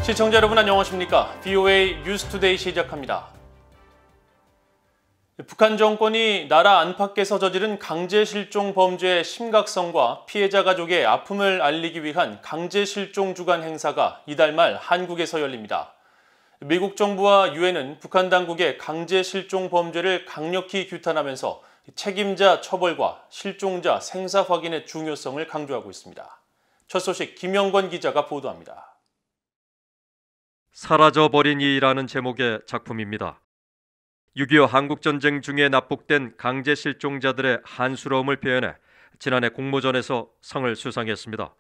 시청자 여러분 안녕하십니까? VOA 뉴스투데이 시작합니다. 북한 정권이 나라 안팎에서 저지른 강제 실종 범죄의 심각성과 피해자 가족의 아픔을 알리기 위한 강제 실종 주간 행사가 이달 말 한국에서 열립니다. 미국 정부와 유엔은 북한 당국의 강제 실종 범죄를 강력히 규탄하면서 책임자 처벌과 실종자 생사 확인의 중요성을 강조하고 있습니다. 첫 소식 김영권 기자가 보도합니다. 사라져버린 이라는 제목의 작품입니다. 6.25 한국전쟁 중에 납북된 강제 실종자들의 한스러움을 표현해 지난해 공모전에서 상을 수상했습니다.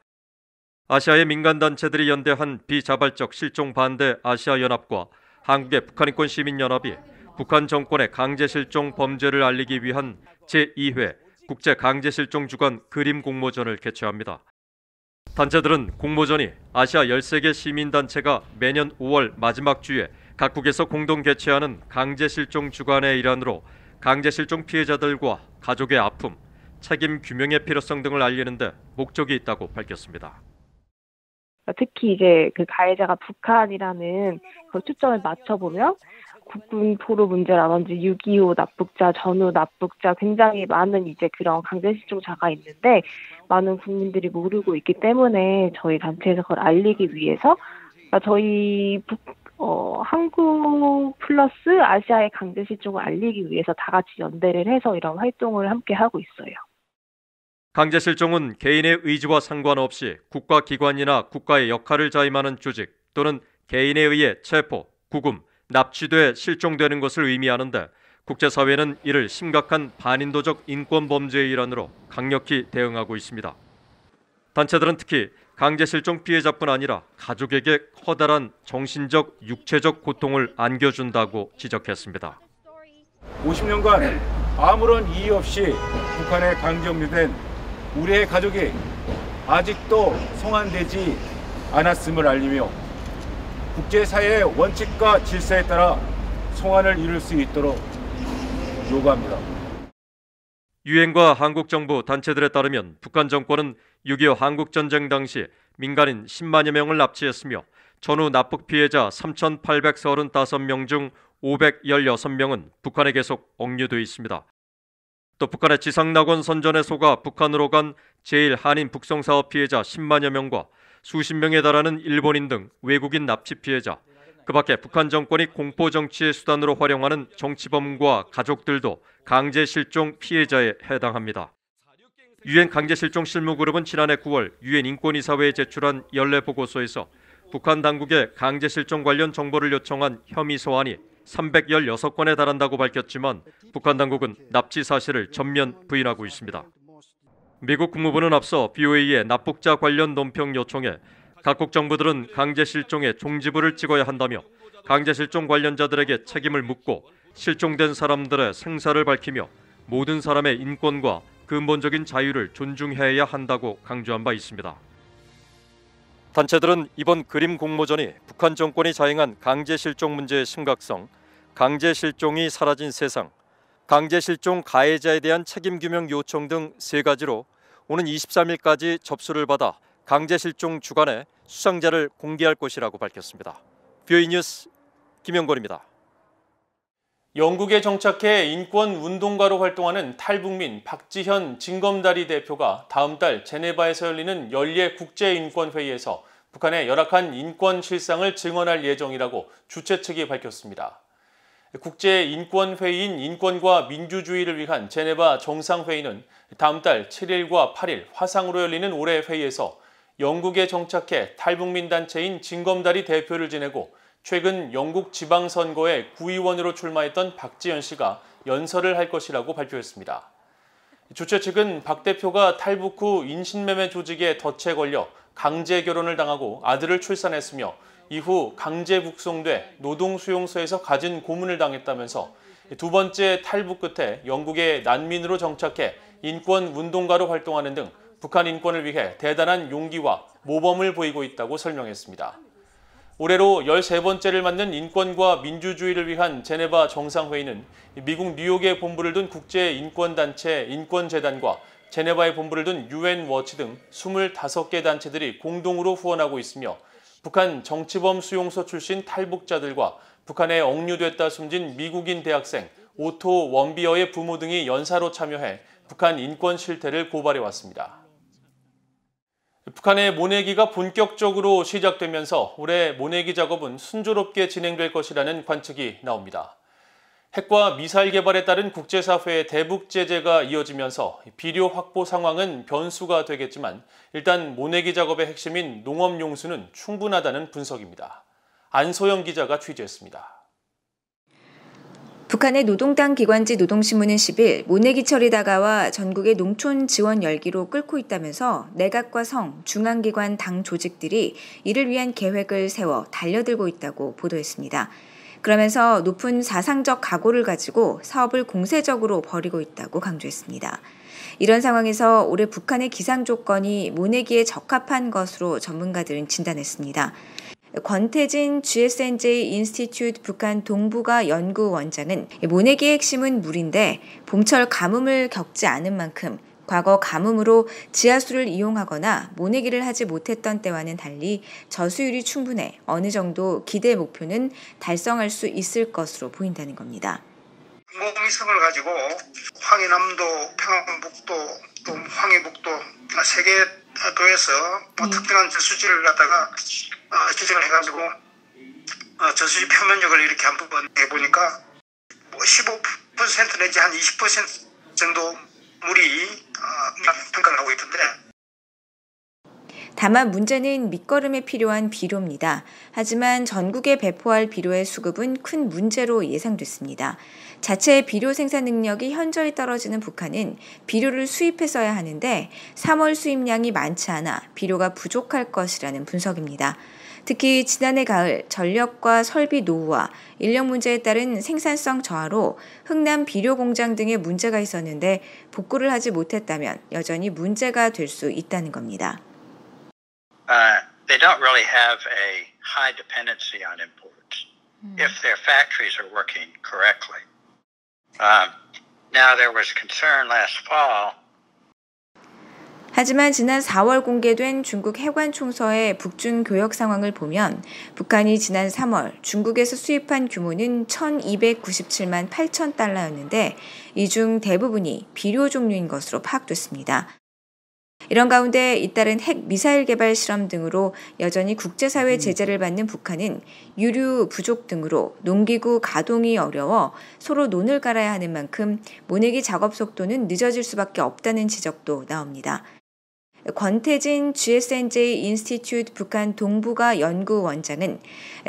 아시아의 민간단체들이 연대한 비자발적 실종 반대 아시아연합과 한국의 북한인권 시민연합이 북한 정권의 강제 실종 범죄를 알리기 위한 제2회 국제 강제 실종 주간 그림 공모전을 개최합니다. 단체들은 공모전이 아시아 13개 시민단체가 매년 5월 마지막 주에 각국에서 공동 개최하는 강제 실종 주간의 일환으로 강제 실종 피해자들과 가족의 아픔, 책임 규명의 필요성 등을 알리는 데 목적이 있다고 밝혔습니다. 특히 이제 그 가해자가 북한이라는 그 초점을 맞춰보면 국군 포로 문제라든지 6.25 납북자, 전후 납북자 굉장히 많은 이제 그런 강제 실종자가 있는데 많은 국민들이 모르고 있기 때문에 저희 단체에서 그걸 알리기 위해서 저희 한국 플러스 아시아의 강제 실종을 알리기 위해서 다 같이 연대를 해서 이런 활동을 함께 하고 있어요. 강제 실종은 개인의 의지와 상관없이 국가기관이나 국가의 역할을 자임하는 조직 또는 개인에 의해 체포, 구금, 납치돼 실종되는 것을 의미하는데 국제사회는 이를 심각한 반인도적 인권 범죄의 일환으로 강력히 대응하고 있습니다. 단체들은 특히 강제 실종 피해자뿐 아니라 가족에게 커다란 정신적, 육체적 고통을 안겨준다고 지적했습니다. 50년간 아무런 이유 없이 북한에 강제업류된 우리의 가족이 아직도 송환되지 않았음을 알리며 국제사회의 원칙과 질서에 따라 송환을 이룰 수 있도록 요구합니다. 유엔과 한국 정부 단체들에 따르면 북한 정권은 6.25 한국전쟁 당시 민간인 10만여 명을 납치했으며 전후 납북 피해자 3,835명 중 516명은 북한에 계속 억류돼 있습니다. 또 북한의 지상낙원 선전에 속아 북한으로 간 제1한인 북송사업 피해자 10만여 명과 수십 명에 달하는 일본인 등 외국인 납치 피해자, 그 밖에 북한 정권이 공포 정치의 수단으로 활용하는 정치범과 가족들도 강제 실종 피해자에 해당합니다. 유엔 강제 실종 실무그룹은 지난해 9월 유엔 인권이사회에 제출한 연례 보고서에서 북한 당국의 강제 실종 관련 정보를 요청한 혐의 소환이 316건에 달한다고 밝혔지만 북한 당국은 납치 사실을 전면 부인하고 있습니다. 미국 국무부는 앞서 BOA의 납북자 관련 논평 요청에 각국 정부들은 강제 실종의 종지부를 찍어야 한다며 강제 실종 관련자들에게 책임을 묻고 실종된 사람들의 생사를 밝히며 모든 사람의 인권과 근본적인 자유를 존중해야 한다고 강조한 바 있습니다. 단체들은 이번 그림 공모전이 북한 정권이 자행한 강제 실종 문제의 심각성, 강제 실종이 사라진 세상, 강제 실종 가해자에 대한 책임 규명 요청 등 3가지로 오는 23일까지 접수를 받아 강제 실종 주간에 수상자를 공개할 것이라고 밝혔습니다. VOA 뉴스 김영권입니다. 영국에 정착해 인권 운동가로 활동하는 탈북민 박지현 징검다리 대표가 다음 달 제네바에서 열리는 연례 국제인권회의에서 북한의 열악한 인권 실상을 증언할 예정이라고 주최 측이 밝혔습니다. 국제인권회의인 인권과 민주주의를 위한 제네바 정상회의는 다음 달 7일과 8일 화상으로 열리는 올해 회의에서 영국에 정착해 탈북민 단체인 징검다리 대표를 지내고 최근 영국 지방선거에 구의원으로 출마했던 박지현 씨가 연설을 할 것이라고 발표했습니다. 주최 측은 박 대표가 탈북 후 인신매매 조직에 덫에 걸려 강제 결혼을 당하고 아들을 출산했으며 이후 강제 북송돼 노동수용소에서 가진 고문을 당했다면서 두 번째 탈북 끝에 영국에 난민으로 정착해 인권 운동가로 활동하는 등 북한 인권을 위해 대단한 용기와 모범을 보이고 있다고 설명했습니다. 올해로 13번째를 맞는 인권과 민주주의를 위한 제네바 정상회의는 미국 뉴욕에 본부를 둔 국제인권단체 인권재단과 제네바에 본부를 둔 UN 워치 등 25개 단체들이 공동으로 후원하고 있으며 북한 정치범 수용소 출신 탈북자들과 북한에 억류됐다 숨진 미국인 대학생 오토 원비어의 부모 등이 연사로 참여해 북한 인권 실태를 고발해왔습니다. 북한의 모내기가 본격적으로 시작되면서 올해 모내기 작업은 순조롭게 진행될 것이라는 관측이 나옵니다. 핵과 미사일 개발에 따른 국제사회의 대북 제재가 이어지면서 비료 확보 상황은 변수가 되겠지만 일단 모내기 작업의 핵심인 농업 용수는 충분하다는 분석입니다. 안소영 기자가 취재했습니다. 북한의 노동당 기관지 노동신문은 10일 모내기철이 다가와 전국의 농촌 지원 열기로 끓고 있다면서 내각과 성, 중앙기관 당 조직들이 이를 위한 계획을 세워 달려들고 있다고 보도했습니다. 그러면서 높은 사상적 각오를 가지고 사업을 공세적으로 벌이고 있다고 강조했습니다. 이런 상황에서 올해 북한의 기상 조건이 모내기에 적합한 것으로 전문가들은 진단했습니다. 권태진 GSNJ 인스티튜트 북한 동북아 연구원장은 모내기의 핵심은 물인데 봄철 가뭄을 겪지 않은 만큼 과거 가뭄으로 지하수를 이용하거나 모내기를 하지 못했던 때와는 달리 저수율이 충분해 어느 정도 기대 목표는 달성할 수 있을 것으로 보인다는 겁니다. 인공위성을 가지고 황해남도, 평안북도, 또 황해북도 세 개 도에서 특정한 저수지를 갖다가 지정을 해가지고 저수지 표면적을 이렇게 한번 해보니까 15% 내지 한 20% 정도 물이 평가를 하고 있던데. 다만 문제는 밑거름에 필요한 비료입니다. 하지만 전국에 배포할 비료의 수급은 큰 문제로 예상됐습니다. 자체 비료 생산 능력이 현저히 떨어지는 북한은 비료를 수입했어야 하는데 3월 수입량이 많지 않아 비료가 부족할 것이라는 분석입니다. 특히 지난해 가을 전력과 설비 노후와 인력 문제에 따른 생산성 저하로 흥남 비료 공장 등의 문제가 있었는데 복구를 하지 못했다면 여전히 문제가 될 수 있다는 겁니다. They don't really have a high dependency on imports if their factories are working correctly. Now there was concern last fall. 하지만 지난 4월 공개된 중국 해관 총서의 북중 교역 상황을 보면 북한이 지난 3월 중국에서 수입한 규모는 1,297만 8천 달러였는데 이 중 대부분이 비료 종류인 것으로 파악됐습니다. 이런 가운데 잇따른 핵 미사일 개발 실험 등으로 여전히 국제사회 제재를 받는 북한은 유류 부족 등으로 농기구 가동이 어려워 서로 논을 갈아야 하는 만큼 모내기 작업 속도는 늦어질 수밖에 없다는 지적도 나옵니다. 권태진 GSNJ 인스티튜트 북한 동북아 연구원장은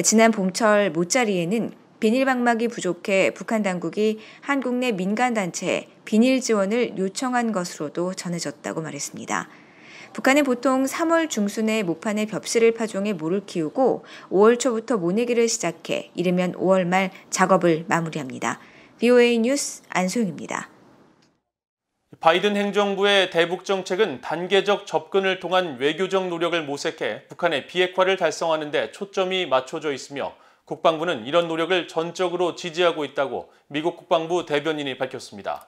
지난 봄철 모짜리에는 비닐 방막이 부족해 북한 당국이 한국 내 민간단체에 비닐 지원을 요청한 것으로도 전해졌다고 말했습니다. 북한은 보통 3월 중순에 모판에 벽실을 파종해 모를 키우고 5월 초부터 모내기를 시작해 이르면 5월 말 작업을 마무리합니다. VOA 뉴스 안소영입니다. 바이든 행정부의 대북 정책은 단계적 접근을 통한 외교적 노력을 모색해 북한의 비핵화를 달성하는 데 초점이 맞춰져 있으며 국방부는 이런 노력을 전적으로 지지하고 있다고 미국 국방부 대변인이 밝혔습니다.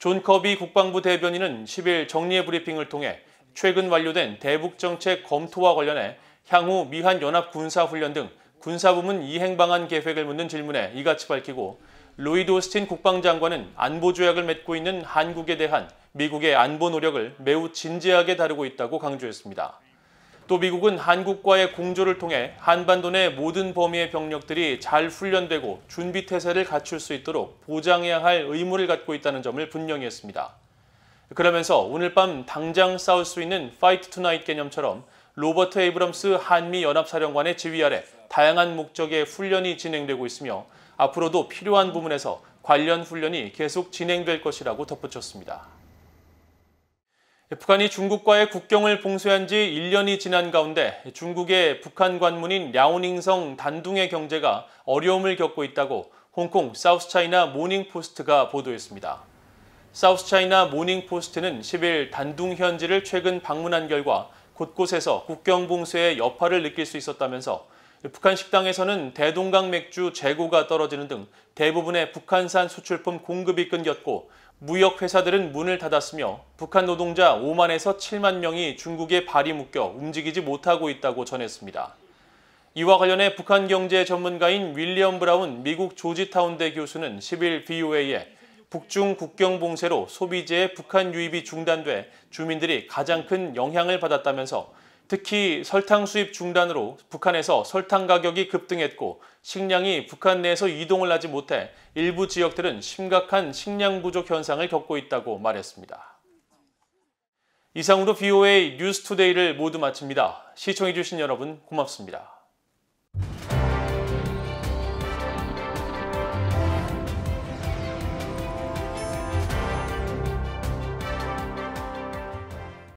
존 커비 국방부 대변인은 10일 정례 브리핑을 통해 최근 완료된 대북 정책 검토와 관련해 향후 미한 연합 군사훈련 등 군사부문 이행 방안 계획을 묻는 질문에 이같이 밝히고 로이드 오스틴 국방장관은 안보조약을 맺고 있는 한국에 대한 미국의 안보 노력을 매우 진지하게 다루고 있다고 강조했습니다. 또 미국은 한국과의 공조를 통해 한반도 내 모든 범위의 병력들이 잘 훈련되고 준비태세를 갖출 수 있도록 보장해야 할 의무를 갖고 있다는 점을 분명히 했습니다. 그러면서 오늘 밤 당장 싸울 수 있는 파이트 투나잇 개념처럼 로버트 에이브럼스 한미연합사령관의 지휘 아래 다양한 목적의 훈련이 진행되고 있으며 앞으로도 필요한 부분에서 관련 훈련이 계속 진행될 것이라고 덧붙였습니다. 북한이 중국과의 국경을 봉쇄한 지 1년이 지난 가운데 중국의 북한 관문인 랴오닝성 단둥의 경제가 어려움을 겪고 있다고 홍콩 사우스차이나 모닝포스트가 보도했습니다. 사우스차이나 모닝포스트는 10일 단둥 현지를 최근 방문한 결과 곳곳에서 국경 봉쇄의 여파를 느낄 수 있었다면서 북한 식당에서는 대동강 맥주 재고가 떨어지는 등 대부분의 북한산 수출품 공급이 끊겼고 무역 회사들은 문을 닫았으며 북한 노동자 5만에서 7만 명이 중국에 발이 묶여 움직이지 못하고 있다고 전했습니다. 이와 관련해 북한 경제 전문가인 윌리엄 브라운 미국 조지타운대 교수는 10일 VOA에 북중 국경 봉쇄로 소비재의 북한 유입이 중단돼 주민들이 가장 큰 영향을 받았다면서 특히 설탕 수입 중단으로 북한에서 설탕 가격이 급등했고 식량이 북한 내에서 이동을 하지 못해 일부 지역들은 심각한 식량 부족 현상을 겪고 있다고 말했습니다. 이상으로 VOA 뉴스투데이를 모두 마칩니다. 시청해주신 여러분 고맙습니다.